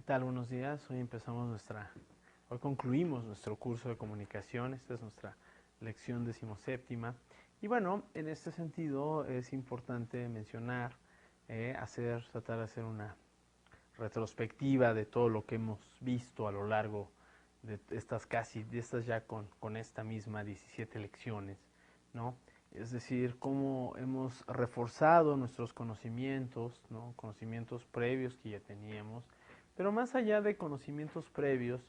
tal? Buenos días. Hoy concluimos nuestro curso de comunicación. Esta es nuestra lección 17ª. Y bueno, en este sentido es importante mencionar, tratar de hacer una retrospectiva de todo lo que hemos visto a lo largo de estas ya con esta misma 17 lecciones, ¿no? Es decir, cómo hemos reforzado nuestros conocimientos, ¿no? Conocimientos previos que ya teníamos, pero más allá de conocimientos previos,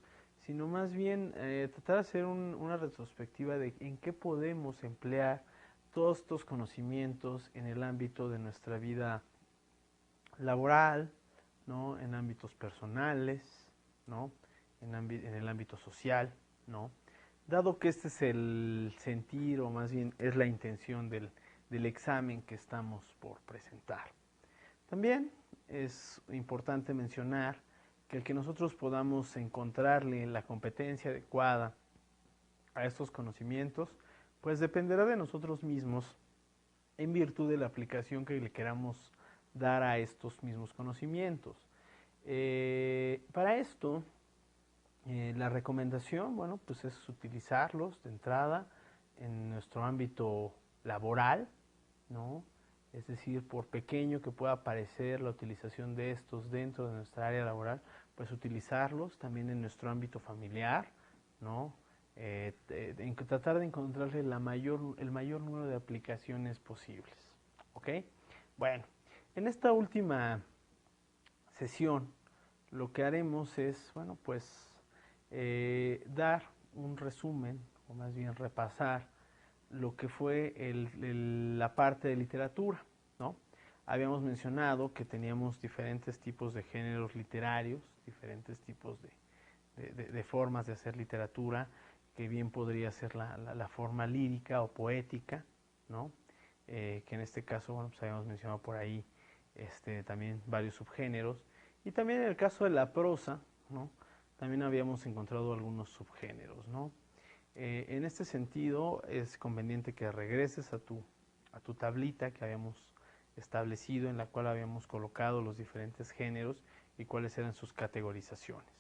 sino más bien tratar de hacer una retrospectiva de en qué podemos emplear todos estos conocimientos en el ámbito de nuestra vida laboral, ¿no? En ámbitos personales, ¿no? En el ámbito social, ¿no? Dado que este es el sentir, o más bien es la intención del examen que estamos por presentar. También es importante mencionar que el que nosotros podamos encontrarle la competencia adecuada a estos conocimientos, pues dependerá de nosotros mismos en virtud de la aplicación que le queramos dar a estos mismos conocimientos. Para esto, la recomendación, bueno, pues es utilizarlos de entrada en nuestro ámbito laboral, ¿no? Es decir, por pequeño que pueda parecer la utilización de estos dentro de nuestra área laboral, pues utilizarlos también en nuestro ámbito familiar, ¿no? Tratar de encontrarle el mayor número de aplicaciones posibles, ¿ok? Bueno, en esta última sesión lo que haremos es, bueno, pues dar un resumen, o más bien repasar lo que fue la parte de literatura, ¿no? Habíamos mencionado que teníamos diferentes tipos de géneros literarios, diferentes tipos de formas de hacer literatura, que bien podría ser la forma lírica o poética, ¿no? Que en este caso, bueno, pues habíamos mencionado por ahí también varios subgéneros, y también en el caso de la prosa, ¿no? También habíamos encontrado algunos subgéneros, ¿no? En este sentido es conveniente que regreses a tu tablita que habíamos establecido, en la cual habíamos colocado los diferentes géneros y cuáles eran sus categorizaciones.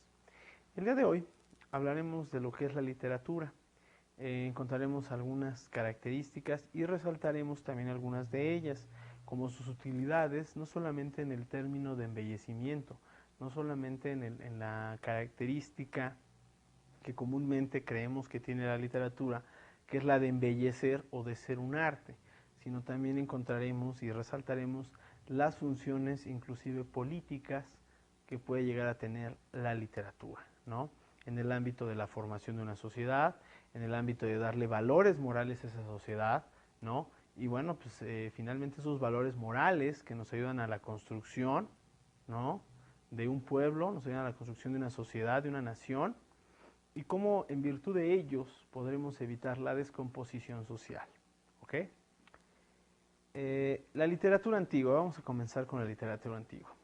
El día de hoy hablaremos de lo que es la literatura. Encontraremos algunas características y resaltaremos también algunas de ellas, como sus utilidades, no solamente en el término de embellecimiento, no solamente en la característica que comúnmente creemos que tiene la literatura, que es la de embellecer o de ser un arte, sino también encontraremos y resaltaremos las funciones inclusive políticas que puede llegar a tener la literatura, ¿no? En el ámbito de la formación de una sociedad, en el ámbito de darle valores morales a esa sociedad, ¿no? Y bueno, pues finalmente esos valores morales que nos ayudan a la construcción, ¿no? De un pueblo, nos ayudan a la construcción de una sociedad, de una nación, y cómo en virtud de ellos podremos evitar la descomposición social, ¿ok? La literatura antigua, vamos a comenzar con la literatura antigua.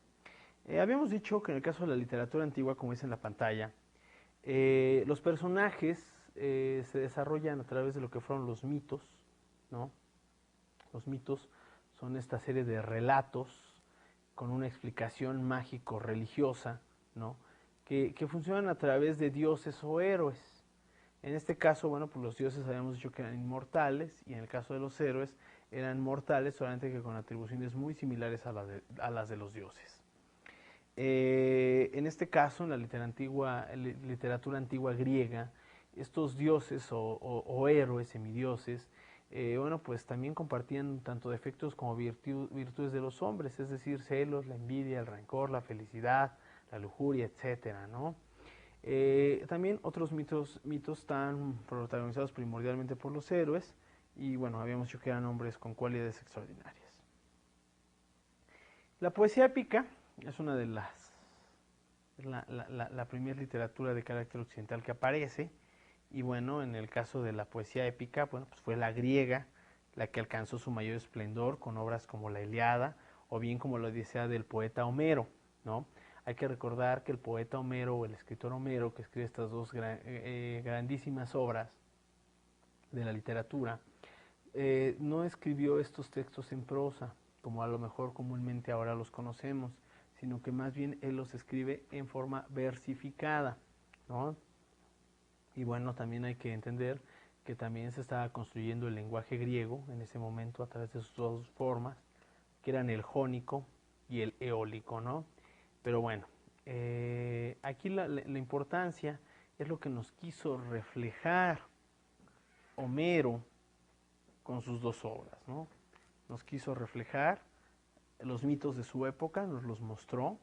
Habíamos dicho que en el caso de la literatura antigua, como dice en la pantalla, los personajes se desarrollan a través de lo que fueron los mitos, ¿no? Los mitos son esta serie de relatos con una explicación mágico-religiosa, ¿no? Que funcionan a través de dioses o héroes. En este caso, bueno, pues los dioses habíamos dicho que eran inmortales, y en el caso de los héroes eran mortales, solamente que con atribuciones muy similares a las de los dioses. En este caso, en la literatura antigua griega, estos dioses o héroes, semidioses, bueno, pues también compartían tanto defectos como virtudes de los hombres, es decir, celos, la envidia, el rencor, la felicidad, la lujuria, etcétera, ¿no? También otros mitos están protagonizados primordialmente por los héroes, y bueno, habíamos dicho que eran hombres con cualidades extraordinarias. La poesía épica es una de la primera literatura de carácter occidental que aparece, y bueno, en el caso de la poesía épica, bueno, pues fue la griega la que alcanzó su mayor esplendor con obras como la Ilíada, o bien como la Odisea del poeta Homero, ¿no? Hay que recordar que el poeta Homero, o el escritor Homero, que escribe estas dos grandísimas obras de la literatura, no escribió estos textos en prosa, como a lo mejor comúnmente ahora los conocemos, sino que más bien él los escribe en forma versificada, ¿no? Y bueno, también hay que entender que también se estaba construyendo el lenguaje griego en ese momento a través de sus dos formas, que eran el jónico y el eólico, ¿no? Pero bueno, aquí la importancia es lo que nos quiso reflejar Homero con sus dos obras, ¿no? Nos quiso reflejar los mitos de su época, nos mostró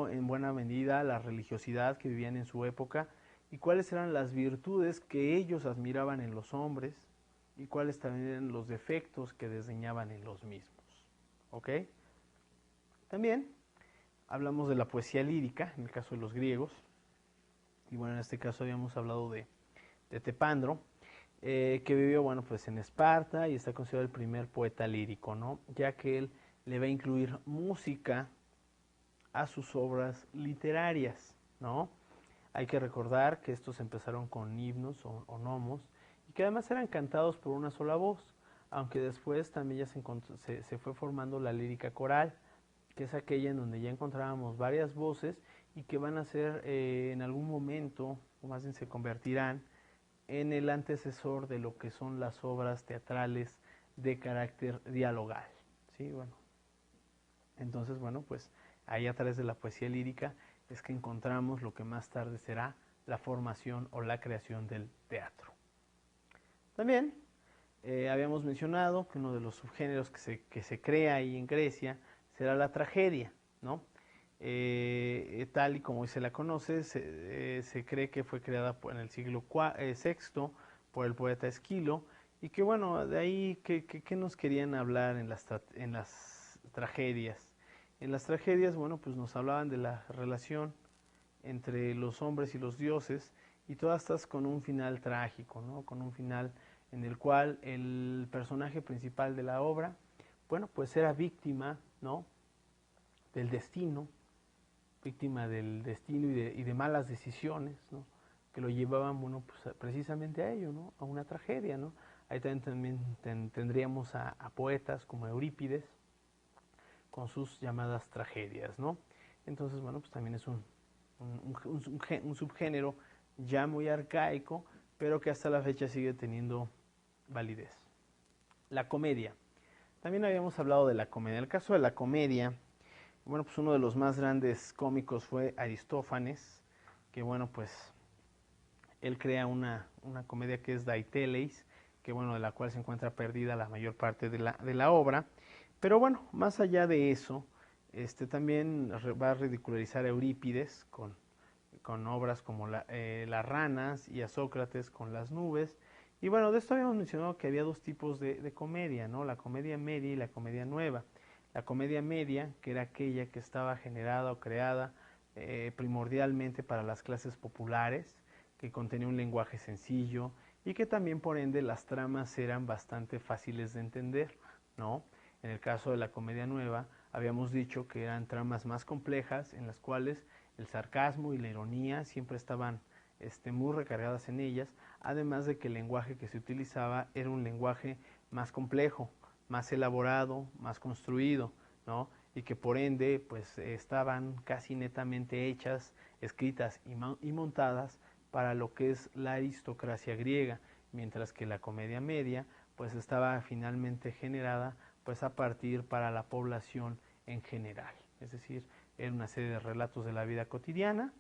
en buena medida la religiosidad que vivían en su época y cuáles eran las virtudes que ellos admiraban en los hombres y cuáles también eran los defectos que desdeñaban en los mismos. ¿Ok? También hablamos de la poesía lírica, en el caso de los griegos, y bueno, en este caso habíamos hablado de Tepandro, que vivió, bueno, pues en Esparta y está considerado el primer poeta lírico, ¿no? Ya que él le va a incluir música a sus obras literarias, ¿no? Hay que recordar que estos empezaron con himnos o nomos y que además eran cantados por una sola voz, aunque después también ya se fue formando la lírica coral, que es aquella en donde ya encontrábamos varias voces y que van a ser en algún momento, o más bien se convertirán en el antecesor de lo que son las obras teatrales de carácter dialogal, ¿sí? Bueno, entonces, bueno, pues ahí a través de la poesía lírica es que encontramos lo que más tarde será la formación o la creación del teatro. También habíamos mencionado que uno de los subgéneros que se crea ahí en Grecia será la tragedia, ¿no? Tal y como se la conoce, se cree que fue creada en el siglo VI por el poeta Esquilo, y que bueno, de ahí, ¿qué nos querían hablar en las tragedias? En las tragedias, bueno, pues nos hablaban de la relación entre los hombres y los dioses, y todas estas con un final trágico, ¿no? Con un final en el cual el personaje principal de la obra, bueno, pues era víctima, ¿no? Del destino, víctima del destino y de malas decisiones, ¿no? Que lo llevaban, bueno, pues precisamente a ello, ¿no? A una tragedia, ¿no? Ahí también tendríamos a poetas como Eurípides con sus llamadas tragedias, ¿no? Entonces, bueno, pues también es un subgénero ya muy arcaico, pero que hasta la fecha sigue teniendo validez. La comedia. También habíamos hablado de la comedia. En el caso de la comedia, bueno, pues uno de los más grandes cómicos fue Aristófanes, que bueno, pues él crea una comedia que es Daiteles, que bueno, de la cual se encuentra perdida la mayor parte de la obra. Pero bueno, más allá de eso, también va a ridicularizar a Eurípides con obras como Las ranas y a Sócrates con las nubes. Y bueno, de esto habíamos mencionado que había dos tipos de comedia, ¿no? La comedia media y la comedia nueva. La comedia media, que era aquella que estaba generada o creada primordialmente para las clases populares, que contenía un lenguaje sencillo y que también por ende las tramas eran bastante fáciles de entender, ¿no? En el caso de la comedia nueva, habíamos dicho que eran tramas más complejas en las cuales el sarcasmo y la ironía siempre estaban muy recargadas en ellas, además de que el lenguaje que se utilizaba era un lenguaje más complejo, más elaborado, más construido, ¿no? Y que por ende pues estaban casi netamente hechas, escritas y montadas para lo que es la aristocracia griega, mientras que la comedia media pues estaba finalmente generada pues a partir para la población en general, es decir, era una serie de relatos de la vida cotidiana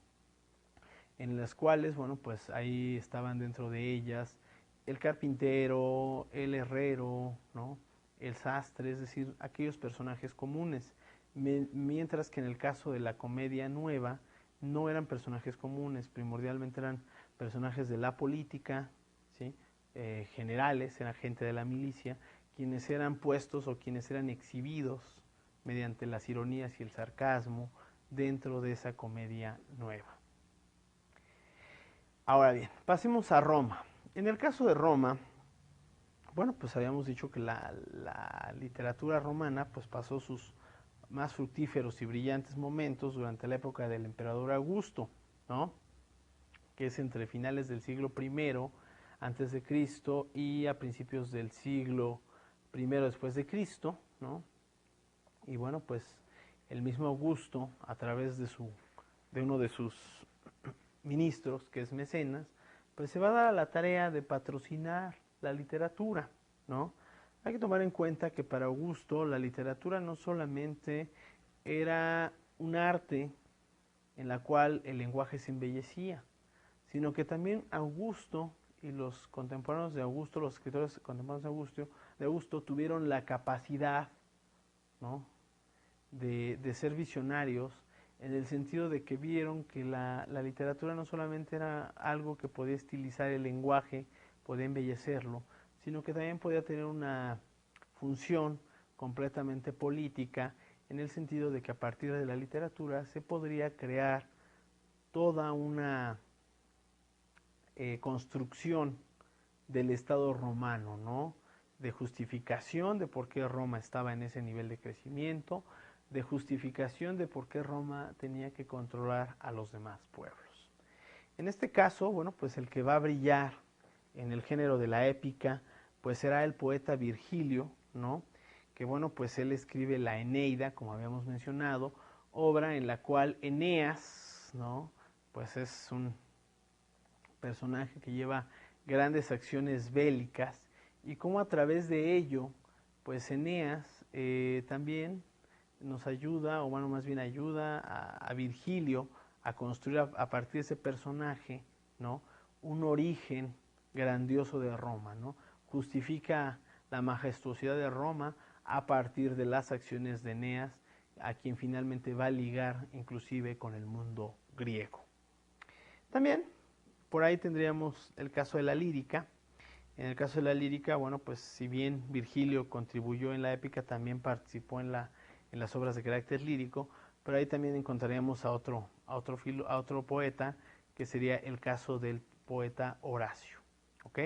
en las cuales, bueno, pues ahí estaban dentro de ellas el carpintero, el herrero, ¿no? El sastre, es decir, aquellos personajes comunes, mientras que en el caso de la comedia nueva no eran personajes comunes, primordialmente eran personajes de la política, ¿sí? Generales, era gente de la milicia, quienes eran puestos o quienes eran exhibidos mediante las ironías y el sarcasmo dentro de esa comedia nueva. Ahora bien, pasemos a Roma. En el caso de Roma, bueno, pues habíamos dicho que la literatura romana pues pasó sus más fructíferos y brillantes momentos durante la época del emperador Augusto, ¿no? Que es entre finales del siglo I antes de Cristo y a principios del siglo I después de Cristo, ¿no? Y bueno, pues el mismo Augusto, a través de uno de sus ministros, que es Mecenas, pues se va a dar a la tarea de patrocinar la literatura, ¿no? Hay que tomar en cuenta que para Augusto la literatura no solamente era un arte en la cual el lenguaje se embellecía, sino que también Augusto y los contemporáneos de Augusto, los escritores contemporáneos de Augusto tuvieron la capacidad, ¿no?, de ser visionarios, en el sentido de que vieron que la literatura no solamente era algo que podía estilizar el lenguaje, podía embellecerlo, sino que también podía tener una función completamente política, en el sentido de que a partir de la literatura se podría crear toda una construcción del Estado romano, ¿no?, de justificación de por qué Roma estaba en ese nivel de crecimiento, de justificación de por qué Roma tenía que controlar a los demás pueblos. En este caso, bueno, pues el que va a brillar en el género de la épica, pues será el poeta Virgilio, ¿no?, que bueno, pues él escribe la Eneida, como habíamos mencionado, obra en la cual Eneas, ¿no?, pues es un personaje que lleva grandes acciones bélicas, y cómo a través de ello, pues Eneas también nos ayuda, o bueno, más bien ayuda a Virgilio a construir a partir de ese personaje, ¿no?, un origen grandioso de Roma, ¿no? Justifica la majestuosidad de Roma a partir de las acciones de Eneas, a quien finalmente va a ligar inclusive con el mundo griego. También por ahí tendríamos el caso de la lírica. En el caso de la lírica, bueno, pues si bien Virgilio contribuyó en la épica, también participó en las obras de carácter lírico, pero ahí también encontraríamos a otro poeta, que sería el caso del poeta Horacio, ¿ok?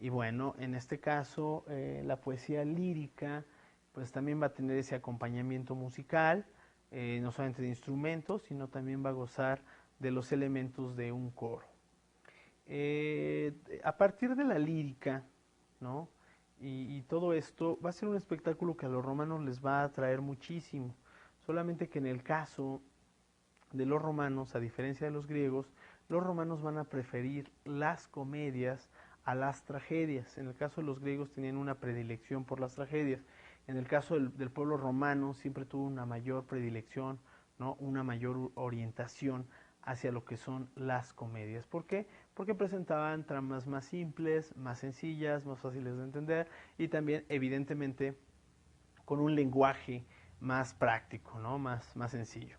Y bueno, en este caso, la poesía lírica, pues también va a tener ese acompañamiento musical, no solamente de instrumentos, sino también va a gozar de los elementos de un coro. A partir de la lírica, ¿no?, y todo esto va a ser un espectáculo que a los romanos les va a atraer muchísimo, solamente que en el caso de los romanos, a diferencia de los griegos, los romanos van a preferir las comedias a las tragedias. En el caso de los griegos tenían una predilección por las tragedias. En el caso del pueblo romano siempre tuvo una mayor predilección, ¿no?, una mayor orientación hacia lo que son las comedias. ¿Por qué? Porque presentaban tramas más simples, más sencillas, más fáciles de entender, y también evidentemente con un lenguaje más práctico, ¿no?, más sencillo.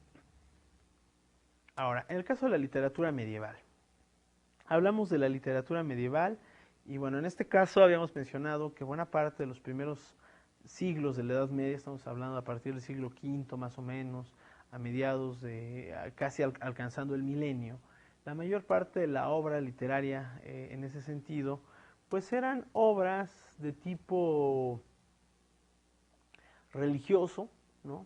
Ahora, en el caso de la literatura medieval, hablamos de la literatura medieval, y bueno, en este caso habíamos mencionado que buena parte de los primeros siglos de la Edad Media, estamos hablando a partir del siglo V más o menos, a mediados de casi alcanzando el milenio, la mayor parte de la obra literaria en ese sentido, pues eran obras de tipo religioso, ¿no?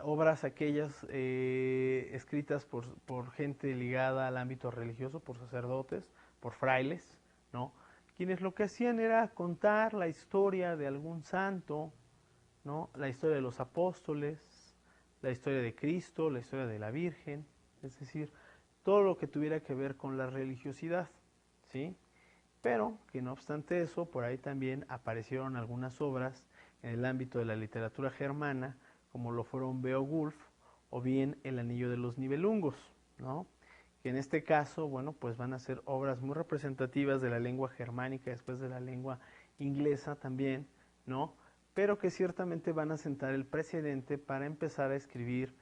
Obras aquellas escritas por gente ligada al ámbito religioso, por sacerdotes, por frailes, ¿no?, quienes lo que hacían era contar la historia de algún santo, ¿no?, la historia de los apóstoles, la historia de Cristo, la historia de la Virgen, es decir, todo lo que tuviera que ver con la religiosidad, ¿sí? Pero que no obstante eso, por ahí también aparecieron algunas obras en el ámbito de la literatura germana, como lo fueron Beowulf o bien El Anillo de los Nibelungos, ¿no?, que en este caso, bueno, pues van a ser obras muy representativas de la lengua germánica, después de la lengua inglesa también, ¿no?, pero que ciertamente van a sentar el precedente para empezar a escribir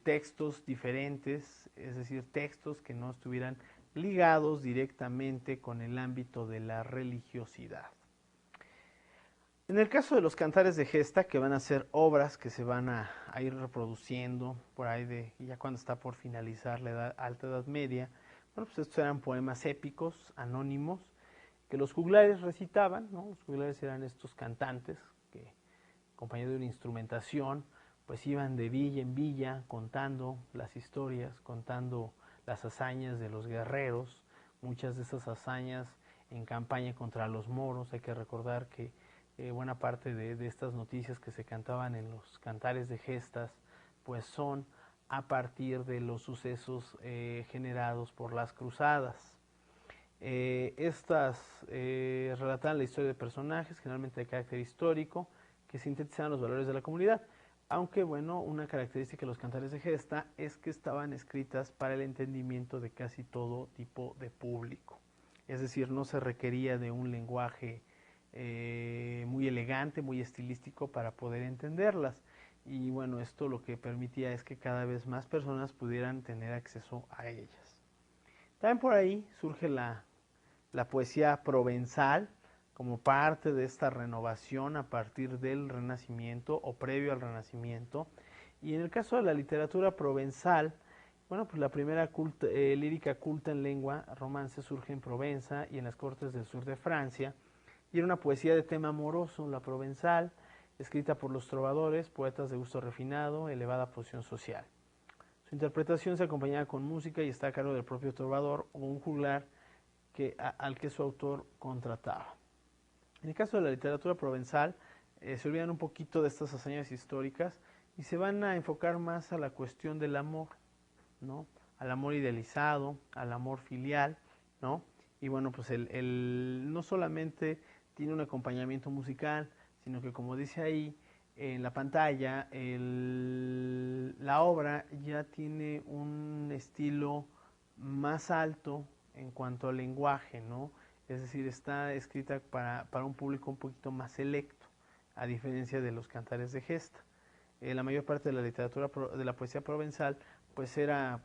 textos diferentes, es decir, textos que no estuvieran ligados directamente con el ámbito de la religiosidad. En el caso de los cantares de gesta, que van a ser obras que se van a ir reproduciendo por ahí ya cuando está por finalizar la Alta Edad Media, bueno, pues estos eran poemas épicos, anónimos, que los juglares recitaban, ¿no? Los juglares eran estos cantantes que, acompañados de una instrumentación, pues iban de villa en villa contando las historias, contando las hazañas de los guerreros, muchas de esas hazañas en campaña contra los moros. Hay que recordar que buena parte de estas noticias que se cantaban en los cantares de gestas, pues son a partir de los sucesos generados por las cruzadas. Estas relatan la historia de personajes, generalmente de carácter histórico, que sintetizaban los valores de la comunidad. Aunque, bueno, una característica de los cantares de gesta es que estaban escritas para el entendimiento de casi todo tipo de público. Es decir, no se requería de un lenguaje muy elegante, muy estilístico para poder entenderlas. Y bueno, esto lo que permitía es que cada vez más personas pudieran tener acceso a ellas. También por ahí surge la poesía provenzal como parte de esta renovación a partir del Renacimiento o previo al Renacimiento. Y en el caso de la literatura provenzal, bueno, pues la primera lírica culta en lengua romance surge en Provenza y en las cortes del sur de Francia, y era una poesía de tema amoroso, la provenzal, escrita por los trovadores, poetas de gusto refinado, elevada posición social. Su interpretación se acompañaba con música y está a cargo del propio trovador o un juglar al que su autor contrataba. En el caso de la literatura provenzal, se olvidan un poquito de estas hazañas históricas y se van a enfocar más a la cuestión del amor, ¿no? Al amor idealizado, al amor filial, ¿no? Y bueno, pues no solamente tiene un acompañamiento musical, sino que como dice ahí en la pantalla, la obra ya tiene un estilo más alto en cuanto al lenguaje, ¿no? Es decir, está escrita para un público un poquito más selecto, a diferencia de los cantares de gesta. La mayor parte de la literatura de la poesía provenzal pues era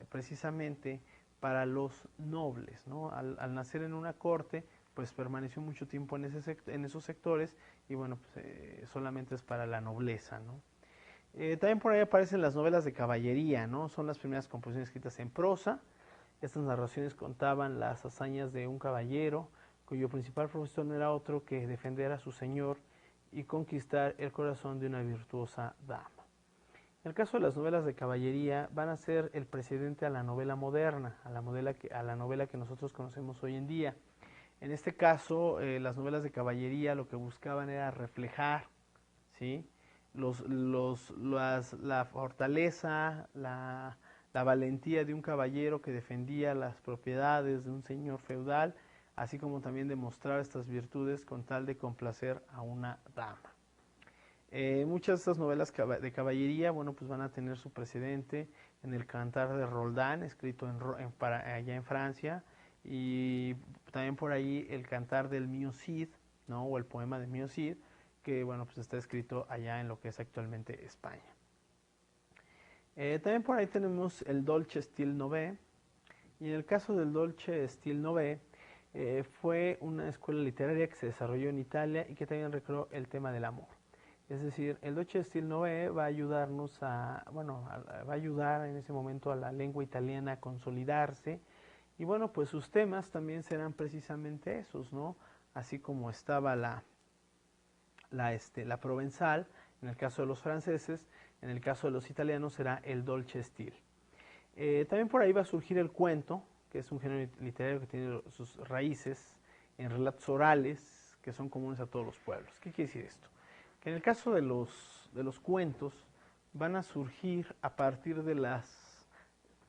precisamente para los nobles, ¿no? Al nacer en una corte, pues permaneció mucho tiempo en esos sectores y bueno, pues, solamente es para la nobleza, ¿no? También por ahí aparecen las novelas de caballería, ¿no? Son las primeras composiciones escritas en prosa. Estas narraciones contaban las hazañas de un caballero cuyo principal propósito no era otro que defender a su señor y conquistar el corazón de una virtuosa dama. En el caso de las novelas de caballería, van a ser el precedente a la novela moderna, a la novela que nosotros conocemos hoy en día. En este caso, las novelas de caballería lo que buscaban era reflejar, ¿sí?, la fortaleza, la valentía de un caballero que defendía las propiedades de un señor feudal, así como también demostrar estas virtudes con tal de complacer a una dama. Muchas de estas novelas de caballería, bueno, pues van a tener su precedente en el Cantar de Roldán, escrito allá en Francia, y también por ahí el Cantar del Mío Cid, ¿no? O el poema del Mío Cid, que bueno, pues está escrito allá en lo que es actualmente España. También por ahí tenemos el Dolce Stil Nové, y en el caso del Dolce Stil Nové, fue una escuela literaria que se desarrolló en Italia y que también recreó el tema del amor. Es decir, el Dolce Stil Nové va a ayudarnos va a ayudar en ese momento a la lengua italiana a consolidarse. Y bueno, pues sus temas también serán precisamente esos, ¿no? Así como estaba la provenzal, en el caso de los franceses, en el caso de los italianos será el Dolce Stil. También por ahí va a surgir el cuento, que es un género literario que tiene sus raíces en relatos orales que son comunes a todos los pueblos. ¿Qué quiere decir esto? Que en el caso de los cuentos van a surgir a partir de las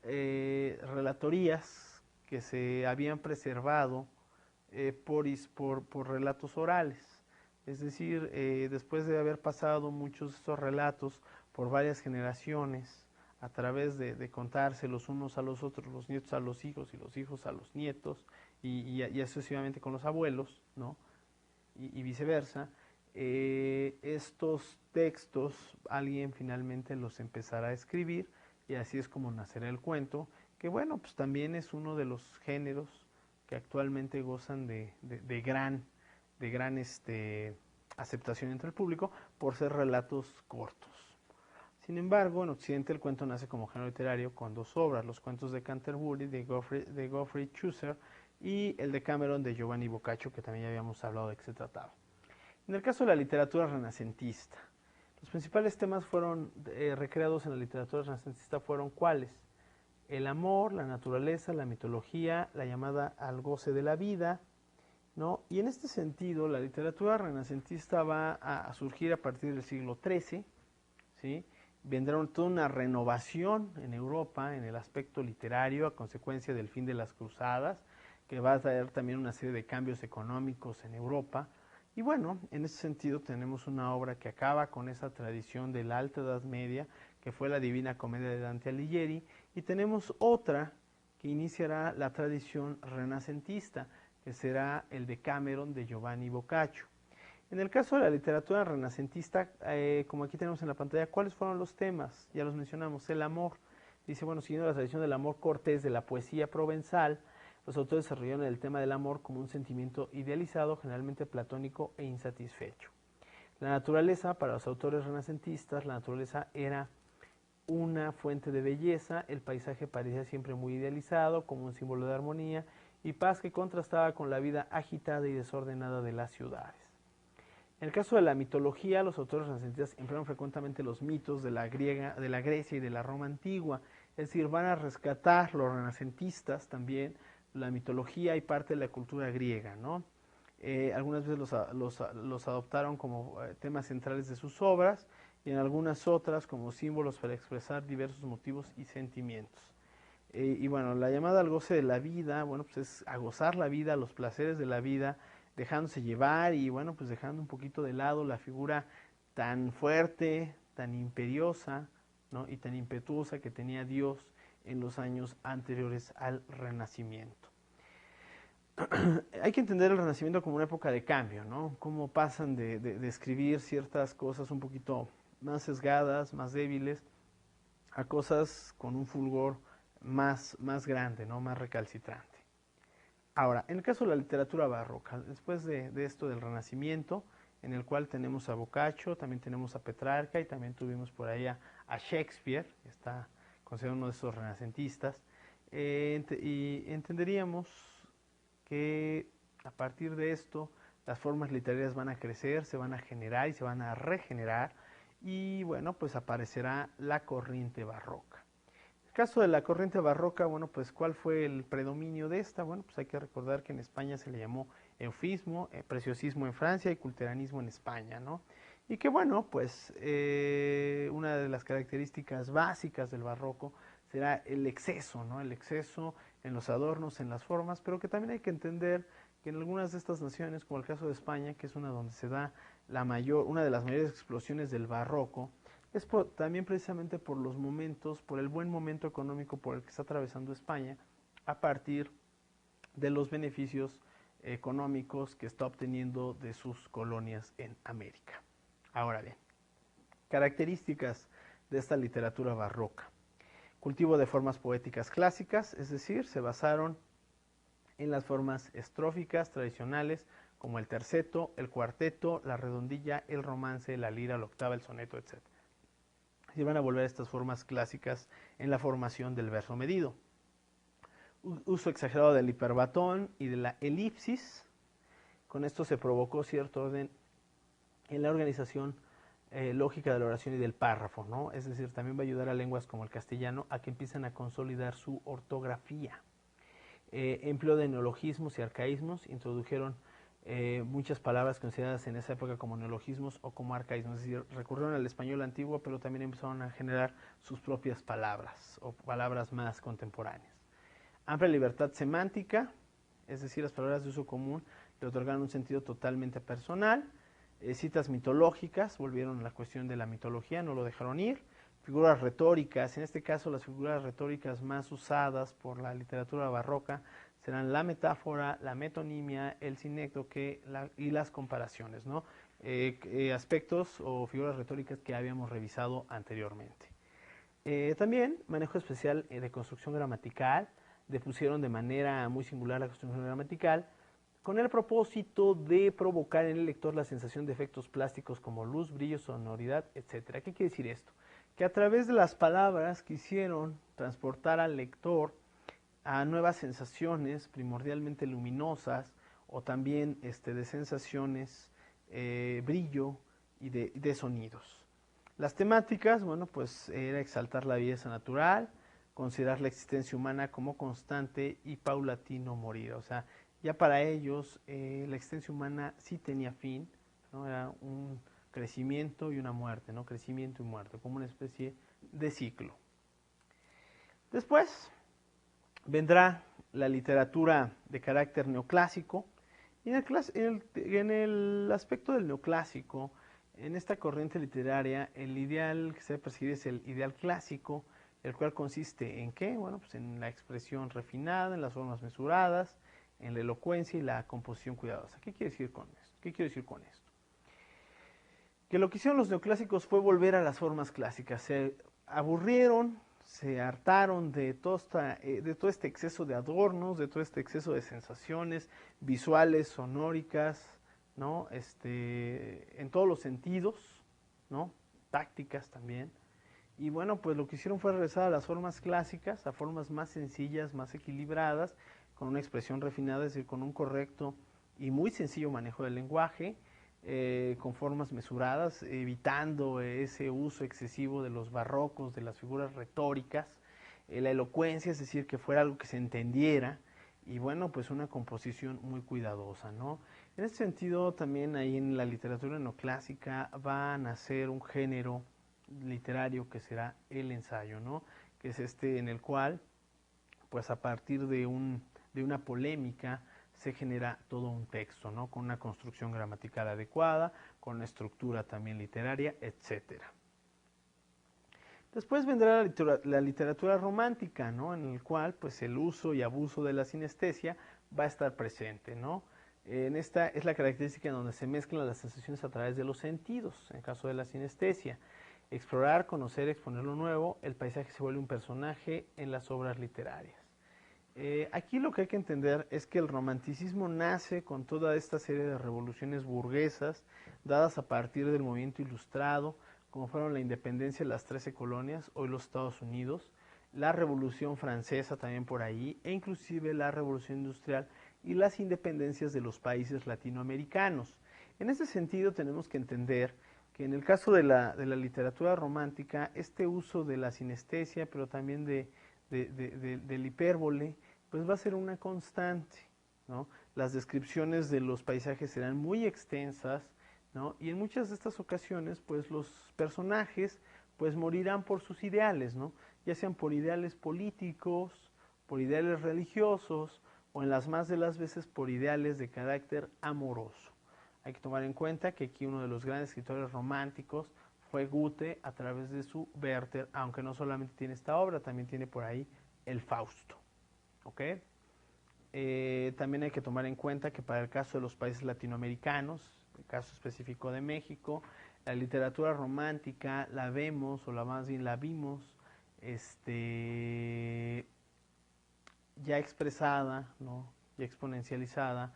relatorías que se habían preservado por relatos orales. Es decir, después de haber pasado muchos de estos relatos por varias generaciones, a través de contarse los unos a los otros, los nietos a los hijos y los hijos a los nietos, y sucesivamente con los abuelos, ¿no? Y viceversa, estos textos alguien finalmente los empezará a escribir y así es como nacerá el cuento, que bueno, pues también es uno de los géneros que actualmente gozan de gran aceptación entre el público por ser relatos cortos. Sin embargo, en Occidente el cuento nace como género literario con dos obras, los cuentos de Canterbury de Geoffrey Chaucer y el de Cameron de Giovanni Boccaccio, que también ya habíamos hablado de qué se trataba. En el caso de la literatura renacentista, los principales temas fueron recreados en la literatura renacentista fueron ¿cuáles? El amor, la naturaleza, la mitología, la llamada al goce de la vida ¿no? Y en este sentido, la literatura renacentista va a surgir a partir del siglo XIII, ¿sí? Vendrá toda una renovación en Europa en el aspecto literario a consecuencia del fin de las cruzadas, que va a traer también una serie de cambios económicos en Europa. Y bueno, en ese sentido tenemos una obra que acaba con esa tradición de la Alta Edad Media, que fue la Divina Comedia de Dante Alighieri, y tenemos otra que iniciará la tradición renacentista, que será el Decameron de Giovanni Boccaccio. En el caso de la literatura renacentista, como aquí tenemos en la pantalla, ¿cuáles fueron los temas? Ya los mencionamos, el amor. Dice, bueno, siguiendo la tradición del amor cortés de la poesía provenzal, los autores desarrollaron el tema del amor como un sentimiento idealizado, generalmente platónico e insatisfecho. La naturaleza, para los autores renacentistas, la naturaleza era una fuente de belleza, el paisaje parecía siempre muy idealizado, como un símbolo de armonía y paz que contrastaba con la vida agitada y desordenada de las ciudades. En el caso de la mitología, los autores renacentistas emplearon frecuentemente los mitos de la Grecia y de la Roma antigua, es decir, van a rescatar los renacentistas también la mitología y parte de la cultura griega, ¿no? Algunas veces los adoptaron como temas centrales de sus obras y en algunas otras como símbolos para expresar diversos motivos y sentimientos. Y bueno, la llamada al goce de la vida, bueno, pues es a gozar la vida, los placeres de la vida, dejándose llevar y bueno, pues dejando un poquito de lado la figura tan fuerte, tan imperiosa, ¿no? Y tan impetuosa que tenía Dios en los años anteriores al Renacimiento. Hay que entender el Renacimiento como una época de cambio, ¿no? Cómo pasan de escribir ciertas cosas un poquito más sesgadas, más débiles, a cosas con un fulgor más grande, ¿no? Más recalcitrante. Ahora, en el caso de la literatura barroca, después de esto del Renacimiento, en el cual tenemos a Boccaccio, también tenemos a Petrarca y también tuvimos por ahí a Shakespeare, que está considerado uno de esos renacentistas, y entenderíamos que a partir de esto las formas literarias van a crecer, se van a generar y se van a regenerar, y bueno, pues aparecerá la corriente barroca. En el caso de la corriente barroca, bueno, pues ¿cuál fue el predominio de esta? Bueno, pues hay que recordar que en España se le llamó eufismo, preciosismo en Francia y culteranismo en España, ¿no? Y que bueno, pues una de las características básicas del barroco será el exceso, ¿no? El exceso en los adornos, en las formas, pero que también hay que entender que en algunas de estas naciones, como el caso de España, que es una donde se da una de las mayores explosiones del barroco, es también precisamente por los momentos, por el buen momento económico por el que está atravesando España, a partir de los beneficios económicos que está obteniendo de sus colonias en América. Ahora bien, características de esta literatura barroca. Cultivo de formas poéticas clásicas, es decir, se basaron en las formas estróficas tradicionales como el terceto, el cuarteto, la redondilla, el romance, la lira, la octava, el soneto, etc. Y van a volver a estas formas clásicas en la formación del verso medido. Uso exagerado del hiperbatón y de la elipsis. Con esto se provocó cierto orden en la organización lógica de la oración y del párrafo, ¿no? Es decir, también va a ayudar a lenguas como el castellano a que empiecen a consolidar su ortografía. Empleo de neologismos y arcaísmos, introdujeron muchas palabras consideradas en esa época como neologismos o como arcaísmos, es decir, recurrieron al español antiguo, pero también empezaron a generar sus propias palabras o palabras más contemporáneas. Amplia libertad semántica, es decir, las palabras de uso común le otorgaron un sentido totalmente personal. Citas mitológicas, volvieron a la cuestión de la mitología, no lo dejaron ir. Figuras retóricas, en este caso las figuras retóricas más usadas por la literatura barroca serán la metáfora, la metonimia, el sinécdoque y las comparaciones, ¿no? Aspectos o figuras retóricas que habíamos revisado anteriormente. También manejo especial de construcción gramatical, depusieron de manera muy singular la construcción gramatical, con el propósito de provocar en el lector la sensación de efectos plásticos como luz, brillo, sonoridad, etc. ¿Qué quiere decir esto? Que a través de las palabras quisieron transportar al lector a nuevas sensaciones, primordialmente luminosas, o también de sensaciones, brillo y de sonidos. Las temáticas, bueno, pues era exaltar la belleza natural, considerar la existencia humana como constante y paulatino morir. O sea, Ya para ellos la existencia humana sí tenía fin, ¿no? Era un crecimiento y una muerte, ¿no? Crecimiento y muerte, como una especie de ciclo. Después vendrá la literatura de carácter neoclásico, y en el aspecto del neoclásico, en esta corriente literaria, el ideal que se debe perseguir es el ideal clásico, el cual consiste en ¿qué? Bueno, pues en la expresión refinada, en las formas mesuradas, en la elocuencia y la composición cuidadosa. ¿Qué quiero decir con esto? ¿Qué quiero decir con esto? Que lo que hicieron los neoclásicos fue volver a las formas clásicas. Se aburrieron, se hartaron de todo este exceso de adornos, de todo este exceso de sensaciones visuales, sonóricas, ¿no? En todos los sentidos, ¿no? Tácticas también. Y bueno, pues lo que hicieron fue regresar a las formas clásicas, a formas más sencillas, más equilibradas, con una expresión refinada, es decir, con un correcto y muy sencillo manejo del lenguaje, con formas mesuradas, evitando ese uso excesivo de los barrocos, de las figuras retóricas, la elocuencia, es decir, que fuera algo que se entendiera, y bueno, pues una composición muy cuidadosa, ¿no? En este sentido, también ahí en la literatura neoclásica va a nacer un género literario que será el ensayo, ¿no? Que es en el cual, pues a partir de una polémica, se genera todo un texto, ¿no? Con una construcción gramatical adecuada, con una estructura también literaria, etcétera. Después vendrá la literatura romántica, ¿no? En el cual, pues, el uso y abuso de la sinestesia va a estar presente, ¿no? En esta es la característica en donde se mezclan las sensaciones a través de los sentidos, en el caso de la sinestesia. Explorar, conocer, exponer lo nuevo, el paisaje se vuelve un personaje en las obras literarias. Aquí lo que hay que entender es que el romanticismo nace con toda esta serie de revoluciones burguesas dadas a partir del movimiento ilustrado, como fueron la independencia de las 13 colonias, hoy los Estados Unidos, la Revolución Francesa también por ahí, e inclusive la Revolución Industrial y las independencias de los países latinoamericanos. En ese sentido tenemos que entender que en el caso de la literatura romántica, este uso de la sinestesia, pero también del hipérbole, pues va a ser una constante, ¿no? Las descripciones de los paisajes serán muy extensas, ¿no? Y en muchas de estas ocasiones, pues los personajes, pues morirán por sus ideales, ¿no? Ya sean por ideales políticos, por ideales religiosos, o en las más de las veces por ideales de carácter amoroso. Hay que tomar en cuenta que aquí uno de los grandes escritores románticos fue Goethe a través de su Werther, aunque no solamente tiene esta obra, también tiene por ahí el Fausto. ¿Ok? También hay que tomar en cuenta que para el caso de los países latinoamericanos, el caso específico de México, la literatura romántica la vemos, o la más bien la vimos, ya expresada, ¿no? Ya exponencializada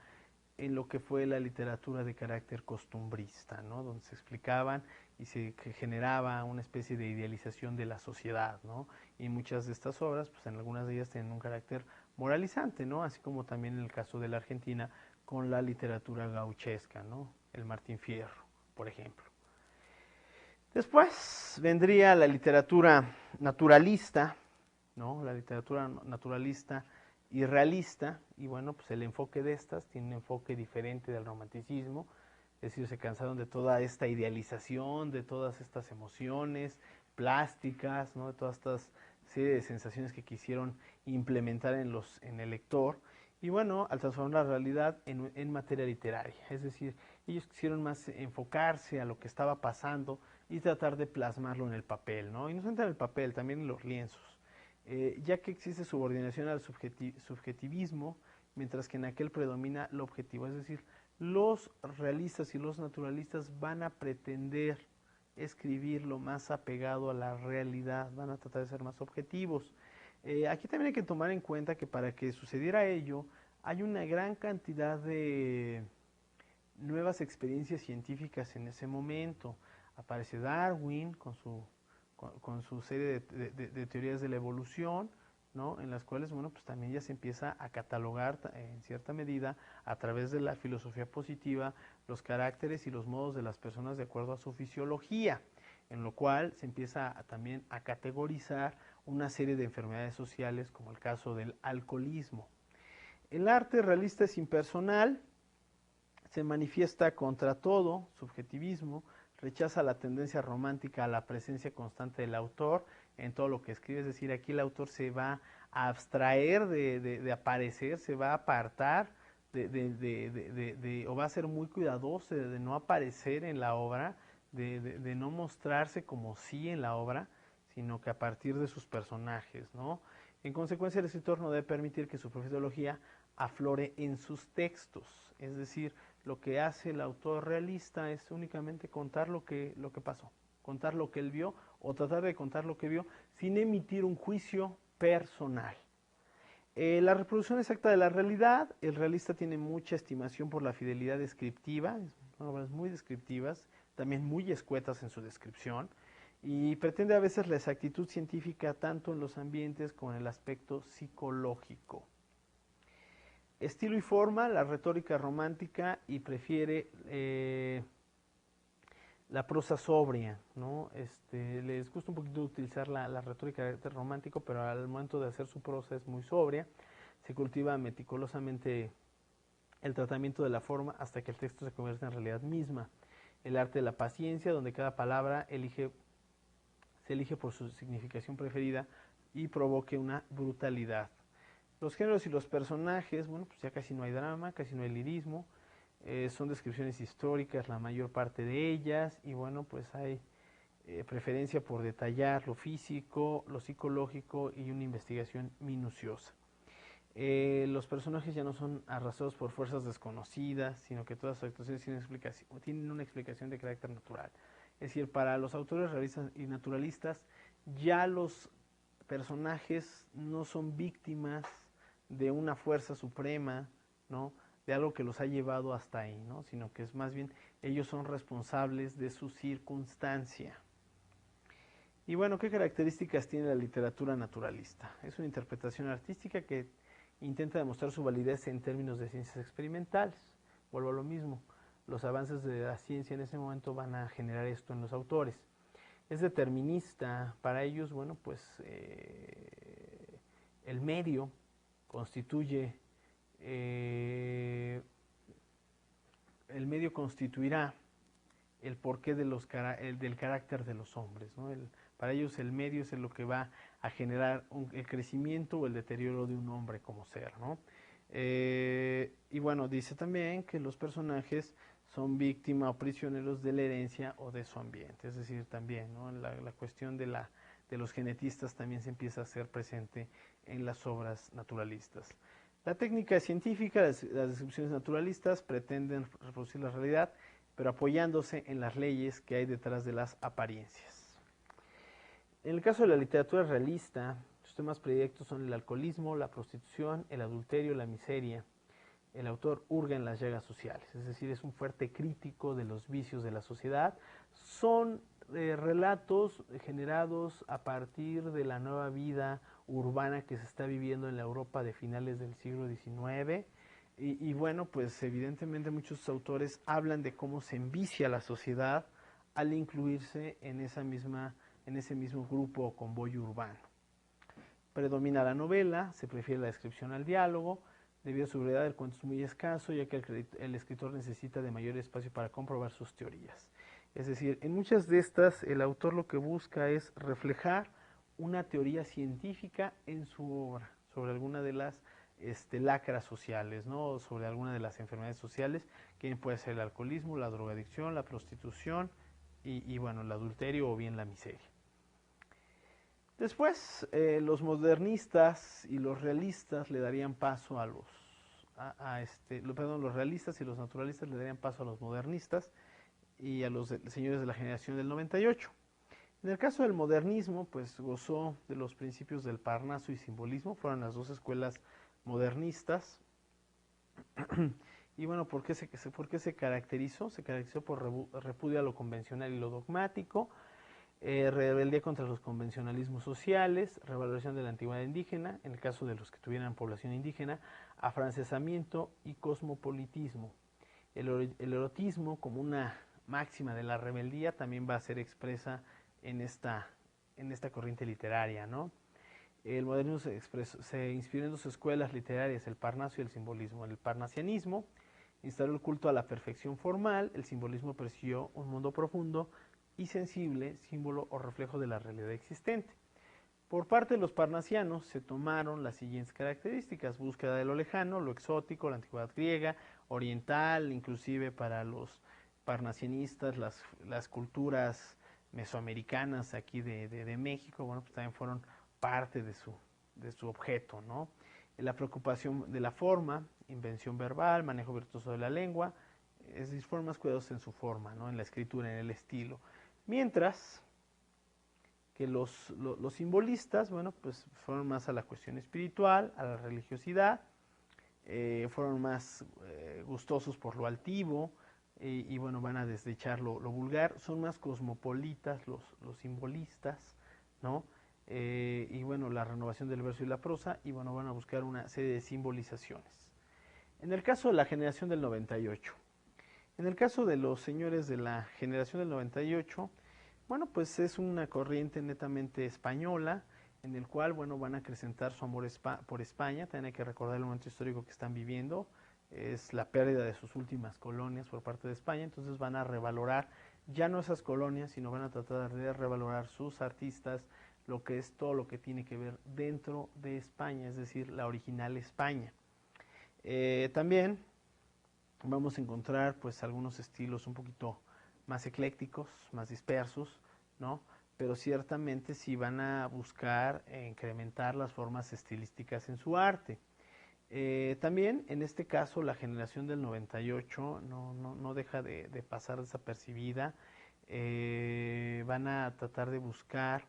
en lo que fue la literatura de carácter costumbrista, ¿no? Donde se explicaban y se generaba una especie de idealización de la sociedad, ¿no? Y muchas de estas obras, pues en algunas de ellas tienen un carácter moralizante, ¿no? Así como también en el caso de la Argentina con la literatura gauchesca, ¿no? El Martín Fierro, por ejemplo. Después vendría la literatura naturalista, ¿no? La literatura naturalista y realista, y bueno, pues el enfoque de estas tiene un enfoque diferente del romanticismo, es decir, se cansaron de toda esta idealización, de todas estas emociones plásticas, ¿no? De todas estas serie de sensaciones que quisieron implementar en el lector, y bueno, al transformar la realidad en materia literaria, es decir, ellos quisieron más enfocarse a lo que estaba pasando y tratar de plasmarlo en el papel, ¿no? Y no solamente en el papel, también en los lienzos. Ya que existe subordinación al subjetivismo, mientras que en aquel predomina lo objetivo. Es decir, los realistas y los naturalistas van a pretender escribir lo más apegado a la realidad, van a tratar de ser más objetivos. Aquí también hay que tomar en cuenta que para que sucediera ello, hay una gran cantidad de nuevas experiencias científicas en ese momento. Aparece Darwin con su serie de teorías de la evolución, ¿no? En las cuales, bueno, pues también ya se empieza a catalogar en cierta medida a través de la filosofía positiva los caracteres y los modos de las personas de acuerdo a su fisiología, en lo cual se empieza también a categorizar una serie de enfermedades sociales como el caso del alcoholismo. El arte realista es impersonal, se manifiesta contra todo subjetivismo, rechaza la tendencia romántica a la presencia constante del autor en todo lo que escribe, es decir, aquí el autor se va a abstraer de aparecer, se va a apartar o va a ser muy cuidadoso de no aparecer en la obra, de no mostrarse como sí en la obra, sino que a partir de sus personajes, ¿no? En consecuencia, el escritor no debe permitir que su profesología aflore en sus textos, es decir, lo que hace el autor realista es únicamente contar lo que pasó, contar lo que él vio o tratar de contar lo que vio sin emitir un juicio personal. La reproducción exacta de la realidad, el realista tiene mucha estimación por la fidelidad descriptiva, son obras muy descriptivas, también muy escuetas en su descripción, y pretende a veces la exactitud científica tanto en los ambientes como en el aspecto psicológico. Estilo y forma, la retórica romántica, y prefiere la prosa sobria, ¿no? Les gusta un poquito utilizar la retórica de carácter romántico, pero al momento de hacer su prosa es muy sobria. Se cultiva meticulosamente el tratamiento de la forma hasta que el texto se convierte en realidad misma. El arte de la paciencia, donde cada palabra se elige por su significación preferida y provoque una brutalidad. Los géneros y los personajes, bueno, pues ya casi no hay drama, casi no hay lirismo, son descripciones históricas la mayor parte de ellas, y bueno, pues hay preferencia por detallar lo físico, lo psicológico y una investigación minuciosa. Los personajes ya no son arrasados por fuerzas desconocidas, sino que todas sus actuaciones tienen una explicación de carácter natural. Es decir, para los autores realistas y naturalistas, ya los personajes no son víctimas de una fuerza suprema, ¿no? De algo que los ha llevado hasta ahí, ¿no? Sino que es más bien ellos son responsables de su circunstancia. Y bueno, ¿qué características tiene la literatura naturalista? Es una interpretación artística que intenta demostrar su validez en términos de ciencias experimentales. Vuelvo a lo mismo, los avances de la ciencia en ese momento van a generar esto en los autores. Es determinista, para ellos, bueno, pues el medio constituye, el medio constituirá el porqué del carácter de los hombres, ¿no? Para ellos el medio es lo que va a generar el crecimiento o el deterioro de un hombre como ser, ¿no? Y bueno, dice también que los personajes son víctimas o prisioneros de la herencia o de su ambiente, es decir, también, ¿no? La cuestión de los genetistas también se empieza a hacer presente en las obras naturalistas. La técnica científica, las descripciones naturalistas pretenden reproducir la realidad, pero apoyándose en las leyes que hay detrás de las apariencias. En el caso de la literatura realista, los temas predilectos son el alcoholismo, la prostitución, el adulterio, la miseria. El autor hurga en las llagas sociales, es decir, es un fuerte crítico de los vicios de la sociedad. Son relatos generados a partir de la nueva vida urbana que se está viviendo en la Europa de finales del siglo XIX. Y bueno, pues evidentemente muchos autores hablan de cómo se envicia la sociedad al incluirse en ese mismo grupo o convoy urbano. Predomina la novela, se prefiere la descripción al diálogo. Debido a su brevedad, el cuento es muy escaso, ya que el escritor necesita de mayor espacio para comprobar sus teorías. Es decir, en muchas de estas, el autor lo que busca es reflejar una teoría científica en su obra, sobre alguna de las lacras sociales, ¿no? Sobre alguna de las enfermedades sociales, que puede ser el alcoholismo, la drogadicción, la prostitución y bueno, el adulterio o bien la miseria. Después, los modernistas y los realistas le darían paso a los realistas y los naturalistas le darían paso a los modernistas y a los señores de la generación del 98. En el caso del modernismo, pues gozó de los principios del Parnaso y simbolismo, fueron las dos escuelas modernistas. Y bueno, ¿por qué se caracterizó? Se caracterizó por repudio a lo convencional y lo dogmático, rebeldía contra los convencionalismos sociales, revaloración de la antigüedad indígena, en el caso de los que tuvieran población indígena, afrancesamiento y cosmopolitismo. El erotismo, como una máxima de la rebeldía, también va a ser expresa en esta corriente literaria, ¿no? El modernismo se inspiró en dos escuelas literarias, el Parnaso y el simbolismo. El parnasianismo instaló el culto a la perfección formal, el simbolismo persiguió un mundo profundo y sensible, símbolo o reflejo de la realidad existente. Por parte de los parnasianos se tomaron las siguientes características: búsqueda de lo lejano, lo exótico, la antigüedad griega, oriental, inclusive para los parnasianistas las culturas mesoamericanas aquí de México, bueno, pues también fueron parte de su objeto, ¿no? La preocupación de la forma, invención verbal, manejo virtuoso de la lengua, es decir, fueron más cuidadosos en su forma, ¿no? En la escritura, en el estilo. Mientras que los simbolistas, bueno, pues fueron más a la cuestión espiritual, a la religiosidad, fueron más gustosos por lo altivo, y bueno, van a desechar lo vulgar, son más cosmopolitas los simbolistas, ¿no? Y bueno, la renovación del verso y la prosa, y bueno, van a buscar una serie de simbolizaciones. En el caso de la generación del 98, en el caso de los señores de la generación del 98, bueno, pues es una corriente netamente española, en el cual, bueno, van a acrecentar su amor por España. También hay que recordar el momento histórico que están viviendo, es la pérdida de sus últimas colonias por parte de España, entonces van a revalorar ya no esas colonias, sino van a tratar de revalorar sus artistas, lo que es todo lo que tiene que ver dentro de España, es decir, la original España. También vamos a encontrar pues algunos estilos un poquito más eclécticos, más dispersos, ¿no? Pero ciertamente sí van a buscar incrementar las formas estilísticas en su arte. También en este caso la generación del 98 no deja de pasar desapercibida. Van a tratar de buscar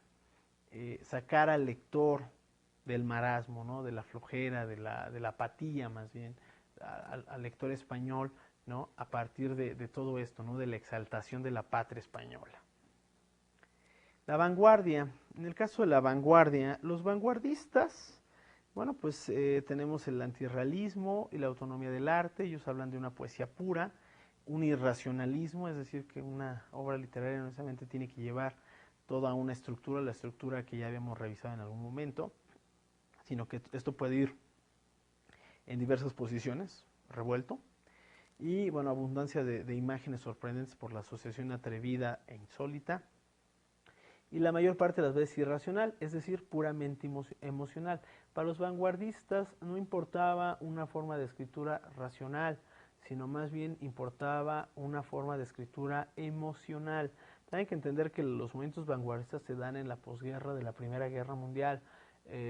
sacar al lector del marasmo, ¿no? De la flojera, de la apatía más bien, al lector español, ¿no? A partir de todo esto, ¿no? De la exaltación de la patria española. La vanguardia. En el caso de la vanguardia, los vanguardistas, bueno, pues tenemos el antirrealismo y la autonomía del arte. Ellos hablan de una poesía pura, un irracionalismo, es decir, que una obra literaria no necesariamente tiene que llevar toda una estructura, la estructura que ya habíamos revisado en algún momento, sino que esto puede ir en diversas posiciones, revuelto. Y bueno, abundancia de imágenes sorprendentes por la asociación atrevida e insólita. Y la mayor parte de las veces irracional, es decir, puramente emocional. Para los vanguardistas no importaba una forma de escritura racional, sino más bien importaba una forma de escritura emocional. Hay que entender que los movimientos vanguardistas se dan en la posguerra de la Primera Guerra Mundial,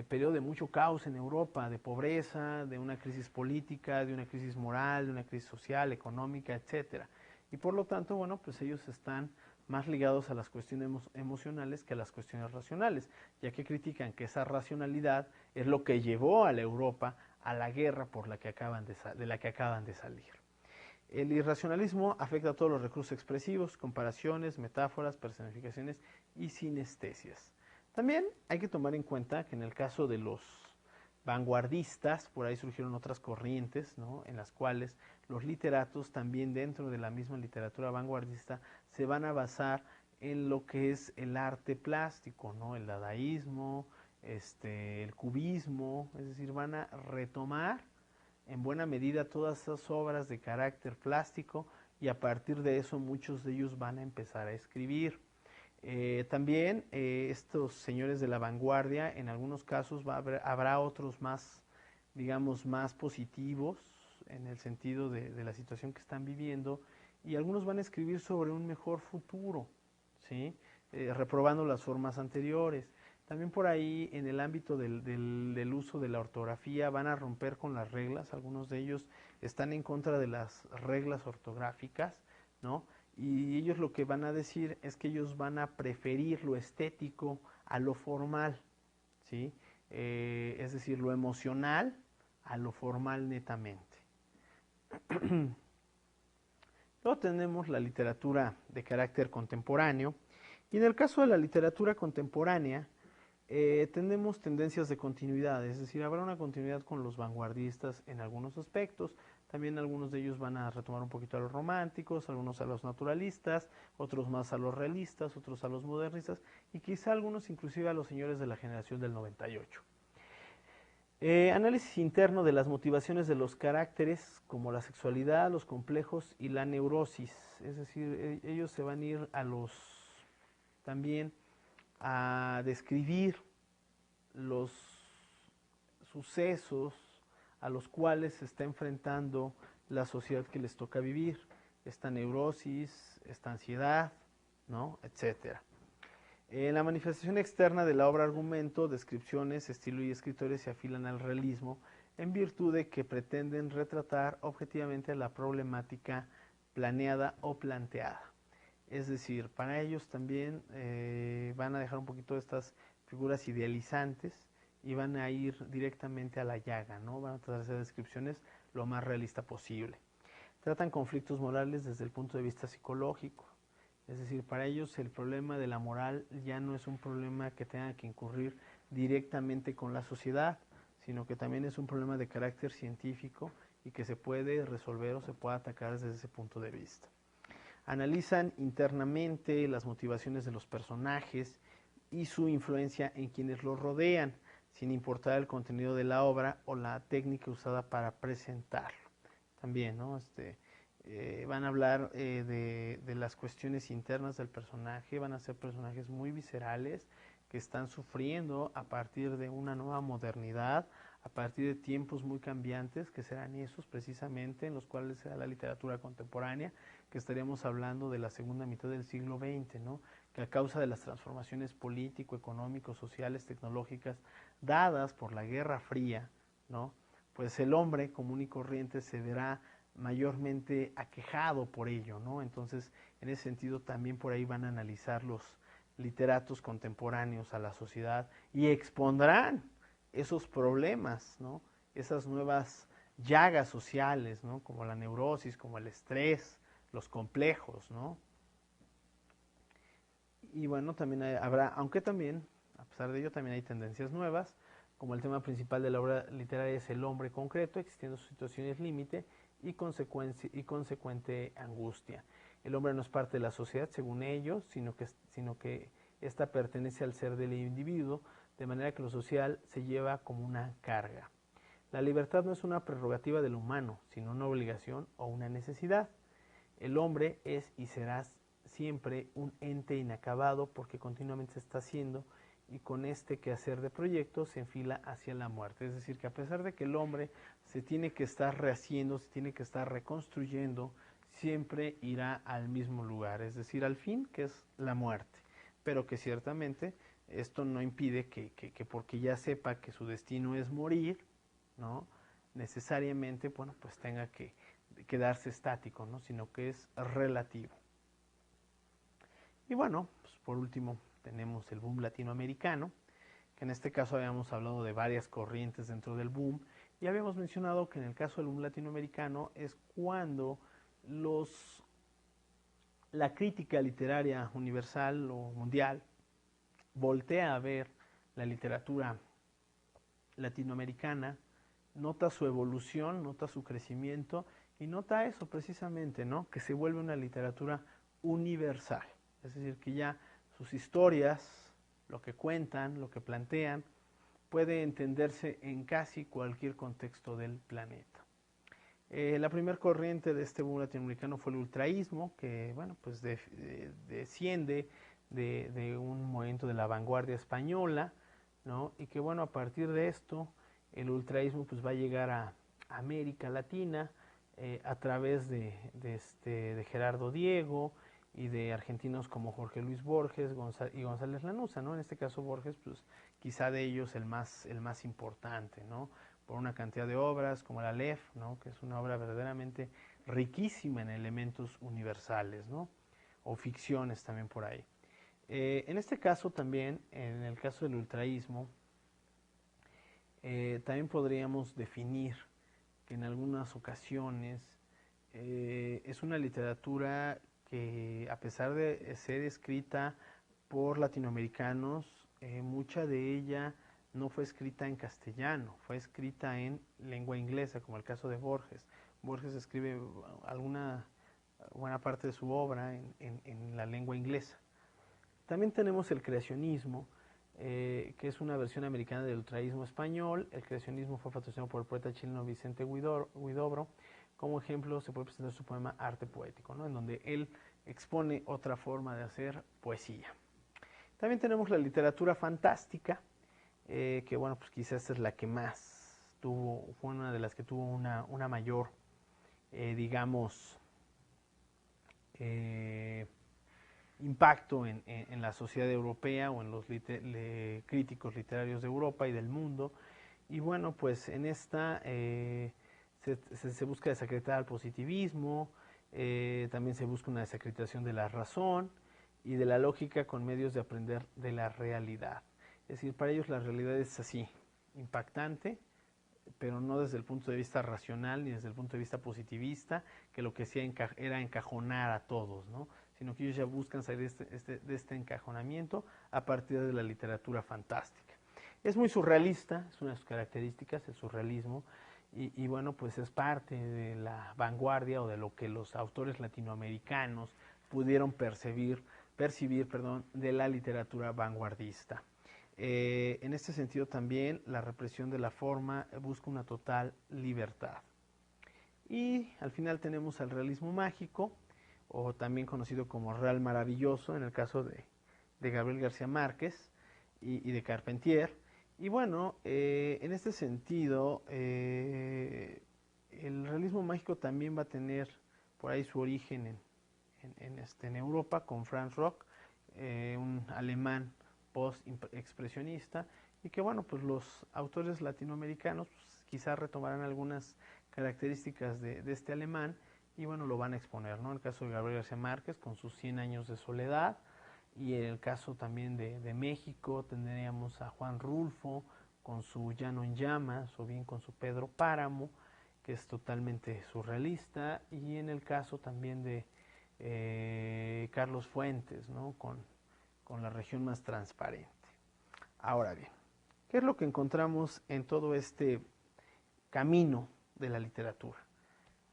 periodo de mucho caos en Europa, de pobreza, de una crisis política, de una crisis moral, de una crisis social, económica, etcétera. Y por lo tanto, bueno, pues ellos están más ligados a las cuestiones emocionales que a las cuestiones racionales, ya que critican que esa racionalidad es lo que llevó a la Europa a la guerra por la que de la que acaban de salir. El irracionalismo afecta a todos los recursos expresivos, comparaciones, metáforas, personificaciones y sinestesias. También hay que tomar en cuenta que en el caso de los vanguardistas, por ahí surgieron otras corrientes, ¿no? En las cuales los literatos también dentro de la misma literatura vanguardista se van a basar en lo que es el arte plástico, ¿no? El dadaísmo, el cubismo, es decir, van a retomar en buena medida todas esas obras de carácter plástico, y a partir de eso muchos de ellos van a empezar a escribir. También estos señores de la vanguardia, en algunos casos habrá otros más, digamos, más positivos en el sentido de la situación que están viviendo, y algunos van a escribir sobre un mejor futuro, ¿sí? Reprobando las formas anteriores. También por ahí en el ámbito del uso de la ortografía van a romper con las reglas. Algunos de ellos están en contra de las reglas ortográficas, ¿no? Y ellos lo que van a decir es que ellos van a preferir lo estético a lo formal, ¿sí? Es decir, lo emocional a lo formal netamente. Luego tenemos la literatura de carácter contemporáneo, y en el caso de la literatura contemporánea tenemos tendencias de continuidad, es decir, habrá una continuidad con los vanguardistas en algunos aspectos. También algunos de ellos van a retomar un poquito a los románticos, algunos a los naturalistas, otros más a los realistas, otros a los modernistas, y quizá algunos inclusive a los señores de la generación del 98. Análisis interno de las motivaciones de los caracteres como la sexualidad, los complejos y la neurosis. Es decir, ellos se van a ir también a describir los sucesos a los cuales se está enfrentando la sociedad que les toca vivir. Esta neurosis, esta ansiedad, ¿no? Etcétera. En la manifestación externa de la obra argumento, descripciones, estilo y escritores se afilan al realismo en virtud de que pretenden retratar objetivamente la problemática planeada o planteada. Es decir, para ellos también van a dejar un poquito de estas figuras idealizantes y van a ir directamente a la llaga, ¿no? Van a tratar de hacer descripciones lo más realista posible. Tratan conflictos morales desde el punto de vista psicológico. Es decir, para ellos el problema de la moral ya no es un problema que tenga que incurrir directamente con la sociedad, sino que también es un problema de carácter científico y que se puede resolver o se puede atacar desde ese punto de vista. Analizan internamente las motivaciones de los personajes y su influencia en quienes los rodean, sin importar el contenido de la obra o la técnica usada para presentarlo. También, ¿no? Van a hablar de las cuestiones internas del personaje, van a ser personajes muy viscerales que están sufriendo a partir de una nueva modernidad, a partir de tiempos muy cambiantes, que serán esos precisamente en los cuales se da la literatura contemporánea, que estaríamos hablando de la segunda mitad del siglo XX, ¿no? Que a causa de las transformaciones político, económico, sociales, tecnológicas, dadas por la Guerra Fría, ¿no? Pues el hombre común y corriente se verá mayormente aquejado por ello, ¿no? Entonces, en ese sentido, también por ahí van a analizar los literatos contemporáneos a la sociedad y expondrán esos problemas, ¿no? Esas nuevas llagas sociales, ¿no? Como la neurosis, como el estrés, los complejos, ¿no? Y bueno, también habrá, aunque también, a pesar de ello, también hay tendencias nuevas, como el tema principal de la obra literaria es el hombre concreto, existiendo sus situaciones límite y consecuente angustia. El hombre no es parte de la sociedad, según ellos, sino que ésta pertenece al ser del individuo, de manera que lo social se lleva como una carga. La libertad no es una prerrogativa del humano, sino una obligación o una necesidad. El hombre es y será siempre un ente inacabado porque continuamente se está haciendo y con este quehacer de proyecto se enfila hacia la muerte. Es decir, que a pesar de que el hombre se tiene que estar rehaciendo, se tiene que estar reconstruyendo, siempre irá al mismo lugar, es decir, al fin, que es la muerte. Pero que ciertamente esto no impide que porque ya sepa que su destino es morir, ¿no? Necesariamente, bueno, pues tenga que quedarse estático, ¿no? Sino que es relativo. Y bueno, pues por último tenemos el boom latinoamericano, que en este caso habíamos hablado de varias corrientes dentro del boom y habíamos mencionado que en el caso del boom latinoamericano es cuando la crítica literaria universal o mundial voltea a ver la literatura latinoamericana, nota su evolución, nota su crecimiento y nota eso precisamente, ¿no? Que se vuelve una literatura universal. Es decir, que ya sus historias, lo que cuentan, lo que plantean, puede entenderse en casi cualquier contexto del planeta. La primera corriente de este boom latinoamericano fue el ultraísmo, que bueno, pues desciende de un movimiento de la vanguardia española, ¿no? Y que bueno, a partir de esto, el ultraísmo pues va a llegar a América Latina a través de Gerardo Diego y de argentinos como Jorge Luis Borges y González Lanuza, ¿no? En este caso Borges, pues quizá de ellos el más importante, ¿no? Por una cantidad de obras como la Aleph, ¿no? Que es una obra verdaderamente riquísima en elementos universales, ¿no? O ficciones también por ahí. En este caso también, en el caso del ultraísmo, también podríamos definir que en algunas ocasiones es una literatura que a pesar de ser escrita por latinoamericanos, mucha de ella no fue escrita en castellano, fue escrita en lengua inglesa, como el caso de Borges. Borges escribe buena parte de su obra en la lengua inglesa. También tenemos el creacionismo, que es una versión americana del ultraísmo español. El creacionismo fue patrocinado por el poeta chileno Vicente Huidobro. Como ejemplo se puede presentar su poema Arte Poético, ¿no? En donde él expone otra forma de hacer poesía. También tenemos la literatura fantástica, que bueno, pues quizás esta es la que más tuvo, fue una de las que tuvo una mayor, digamos, impacto en la sociedad europea o en los críticos literarios de Europa y del mundo. Y bueno, pues en esta se busca desacreditar al positivismo, también se busca una desacreditación de la razón y de la lógica con medios de aprender de la realidad. Es decir, para ellos la realidad es así, impactante, pero no desde el punto de vista racional ni desde el punto de vista positivista, que lo que hacía era encajonar a todos, ¿no? Sino que ellos ya buscan salir de este encajonamiento a partir de la literatura fantástica. Es muy surrealista, es una de sus características, el surrealismo, y bueno, pues es parte de la vanguardia o de lo que los autores latinoamericanos pudieron percibir de la literatura vanguardista. En este sentido también la represión de la forma busca una total libertad. Y al final tenemos al realismo mágico, o también conocido como Real Maravilloso, en el caso de Gabriel García Márquez y de Carpentier. Y bueno, en este sentido, el realismo mágico también va a tener por ahí su origen en Europa con Franz Rock, un alemán post-expresionista, y que bueno, pues los autores latinoamericanos pues, quizás retomarán algunas características de este alemán y bueno, lo van a exponer, ¿no? En el caso de Gabriel García Márquez con sus 100 años de soledad, y en el caso también de México tendríamos a Juan Rulfo con su Llano en Llamas, o bien con su Pedro Páramo, que es totalmente surrealista, y en el caso también de Carlos Fuentes, ¿no? Con La región más transparente. Ahora bien, ¿qué es lo que encontramos en todo este camino de la literatura?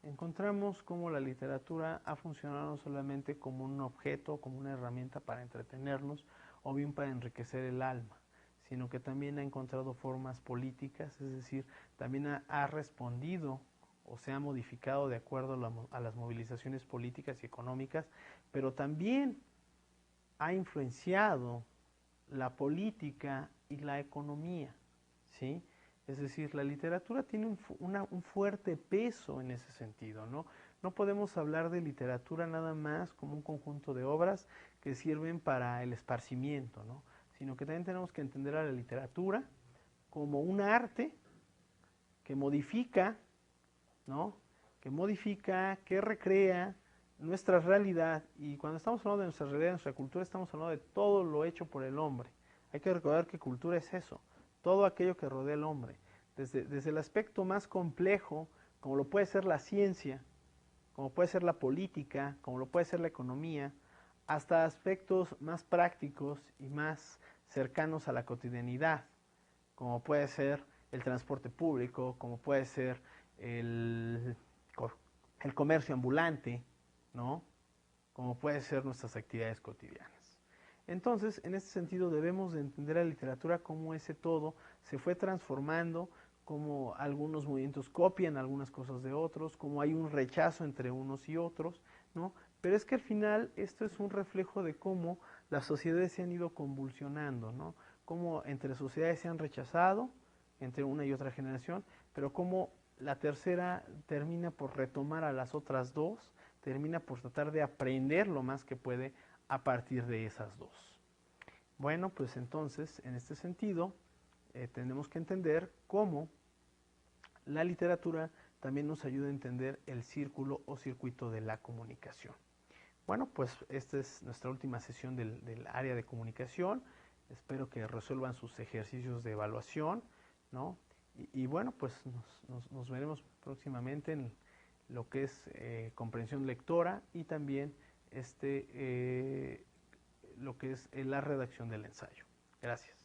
Encontramos cómo la literatura ha funcionado no solamente como un objeto, como una herramienta para entretenernos o bien para enriquecer el alma, sino que también ha encontrado formas políticas, es decir, también ha respondido o se ha modificado de acuerdo a las movilizaciones políticas y económicas, pero también ha influenciado la política y la economía, ¿sí? Es decir, la literatura tiene un fuerte peso en ese sentido, ¿no? No podemos hablar de literatura nada más como un conjunto de obras que sirven para el esparcimiento, ¿no? Sino que también tenemos que entender a la literatura como un arte que modifica, ¿no? Que modifica, que recrea nuestra realidad. Y cuando estamos hablando de nuestra realidad, de nuestra cultura, estamos hablando de todo lo hecho por el hombre. Hay que recordar que cultura es eso, todo aquello que rodea al hombre, desde el aspecto más complejo, como lo puede ser la ciencia, como puede ser la política, como lo puede ser la economía, hasta aspectos más prácticos y más cercanos a la cotidianidad, como puede ser el transporte público, como puede ser el comercio ambulante, ¿no? Como puede ser nuestras actividades cotidianas. Entonces, en este sentido, debemos de entender a la literatura como ese todo se fue transformando, como algunos movimientos copian algunas cosas de otros, como hay un rechazo entre unos y otros, ¿no? Pero es que al final esto es un reflejo de cómo las sociedades se han ido convulsionando, ¿no? Cómo entre sociedades se han rechazado, entre una y otra generación, pero cómo la tercera termina por retomar a las otras dos, termina por tratar de aprender lo más que puede a partir de esas dos. Bueno, pues entonces, en este sentido, tenemos que entender cómo la literatura también nos ayuda a entender el círculo o circuito de la comunicación. Bueno, pues esta es nuestra última sesión del área de comunicación. Espero que resuelvan sus ejercicios de evaluación, ¿no? Y bueno, pues nos veremos próximamente en lo que es comprensión lectora y también lo que es la redacción del ensayo. Gracias.